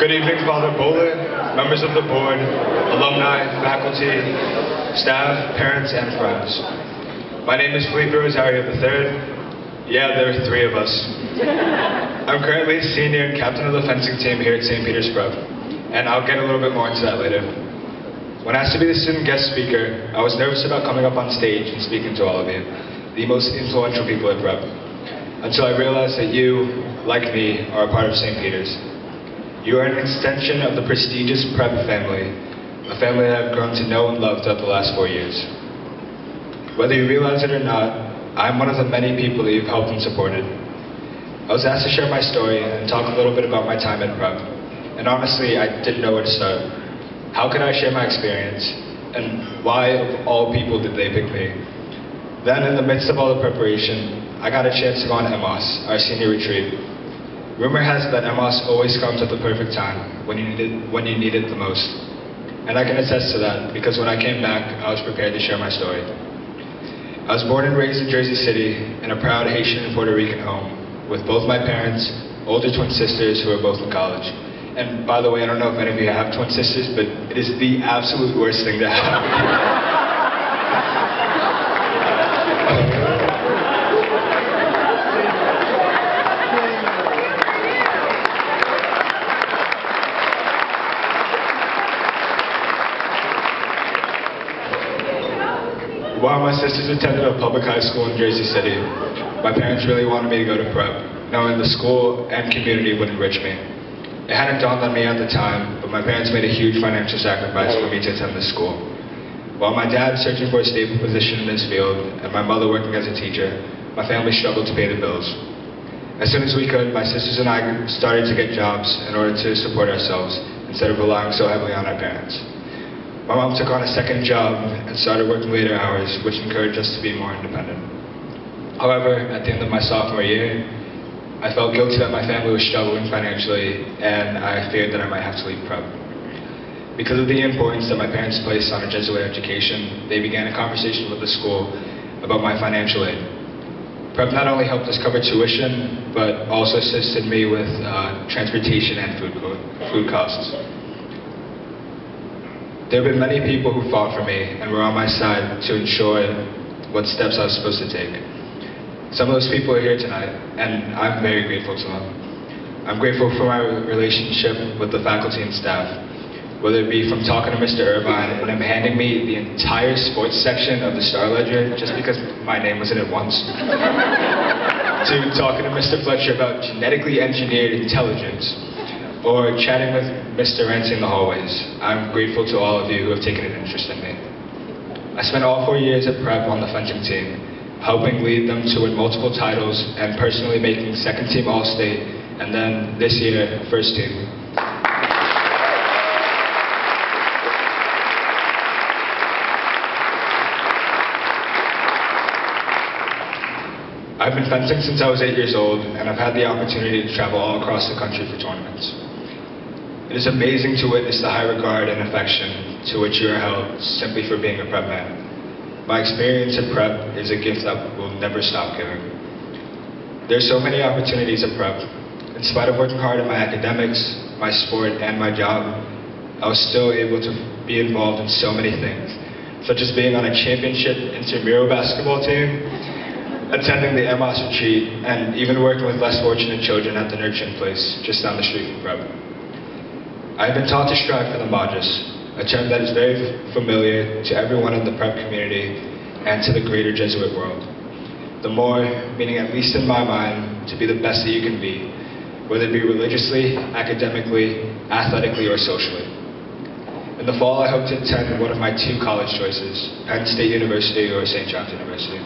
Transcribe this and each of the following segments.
Good evening, Father Bowler, members of the board, alumni, faculty, staff, parents, and friends. My name is Felipe Rosario III. Yeah, there are three of us. I'm currently a senior and captain of the fencing team here at St. Peter's Prep, and I'll get a little bit more into that later. When asked to be the student guest speaker, I was nervous about coming up on stage and speaking to all of you, the most influential people at Prep, until I realized that you, like me, are a part of St. Peter's. You are an extension of the prestigious Prep family, a family that I've grown to know and love throughout the last 4 years. Whether you realize it or not, I'm one of the many people that you've helped and supported. I was asked to share my story and talk a little bit about my time at Prep, and honestly, I didn't know where to start. How could I share my experience, and why of all people did they pick me? Then, in the midst of all the preparation, I got a chance to go on MOS, our senior retreat. Rumor has it that MOS always comes at the perfect time, when you need it the most. And I can attest to that, because when I came back, I was prepared to share my story. I was born and raised in Jersey City, in a proud Haitian and Puerto Rican home, with both my parents, older twin sisters who are both in college. And by the way, I don't know if any of you have twin sisters, but it is the absolute worst thing to have. While my sisters attended a public high school in Jersey City, my parents really wanted me to go to Prep, knowing the school and community would enrich me. It hadn't dawned on me at the time, but my parents made a huge financial sacrifice for me to attend this school. While my dad searching for a stable position in his field, and my mother working as a teacher, my family struggled to pay the bills. As soon as we could, my sisters and I started to get jobs in order to support ourselves, instead of relying so heavily on our parents. My mom took on a second job and started working later hours, which encouraged us to be more independent. However, at the end of my sophomore year, I felt guilty that my family was struggling financially, and I feared that I might have to leave Prep. Because of the importance that my parents placed on a Jesuit education, they began a conversation with the school about my financial aid. Prep not only helped us cover tuition, but also assisted me with transportation and food costs. There have been many people who fought for me and were on my side to ensure what steps I was supposed to take. Some of those people are here tonight, and I'm very grateful to them. I'm grateful for my relationship with the faculty and staff, whether it be from talking to Mr. Irvine and him handing me the entire sports section of the Star Ledger just because my name was in it once, to talking to Mr. Fletcher about genetically engineered intelligence, or chatting with Mr. Rancy in the hallways. I'm grateful to all of you who have taken an interest in me. I spent all 4 years at Prep on the fencing team, helping lead them to win multiple titles and personally making second team All-State, and then this year, first team. I've been fencing since I was 8 years old, and I've had the opportunity to travel all across the country for tournaments. It is amazing to witness the high regard and affection to which you are held simply for being a Prep man. My experience at Prep is a gift that will never stop giving. There are so many opportunities at Prep. In spite of working hard at my academics, my sport, and my job, I was still able to be involved in so many things, such as being on a championship intramural basketball team, attending the MOS retreat, and even working with less fortunate children at the nurturing place just down the street from Prep. I've been taught to strive for the modus, a term that is very familiar to everyone in the Prep community and to the greater Jesuit world. The more, meaning at least in my mind, to be the best that you can be, whether it be religiously, academically, athletically, or socially. In the fall, I hope to attend one of my 2 college choices, Penn State University or St. John's University.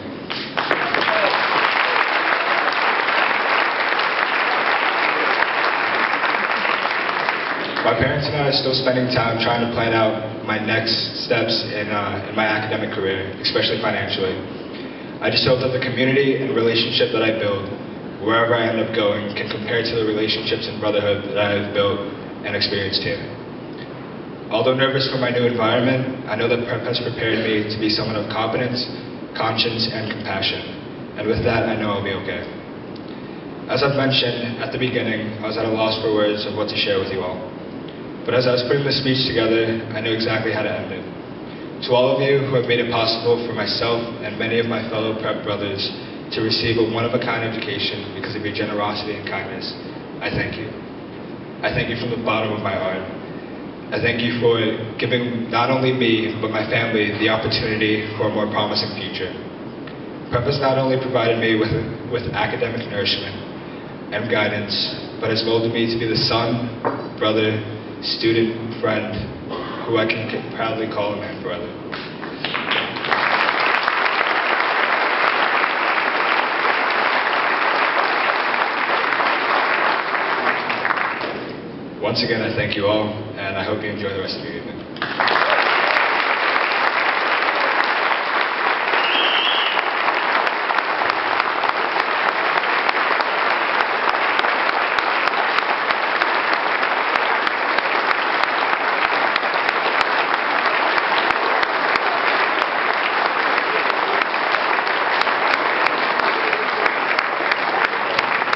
My parents and I are still spending time trying to plan out my next steps in my academic career, especially financially. I just hope that the community and relationship that I build, wherever I end up going, can compare to the relationships and brotherhood that I have built and experienced here. Although nervous for my new environment, I know that Prep has prepared me to be someone of competence, conscience, and compassion. And with that, I know I'll be okay. As I've mentioned at the beginning, I was at a loss for words of what to share with you all. but as I was putting the speech together, I knew exactly how to end it. To all of you who have made it possible for myself and many of my fellow prep brothers to receive a one-of-a-kind education because of your generosity and kindness, I thank you. I thank you from the bottom of my heart. I thank you for giving not only me, but my family the opportunity for a more promising future. Prep has not only provided me with academic nourishment and guidance, but has molded me to be the son, brother, student, friend, who I can proudly call a man brother. Once again, I thank you all, and I hope you enjoy the rest of your evening.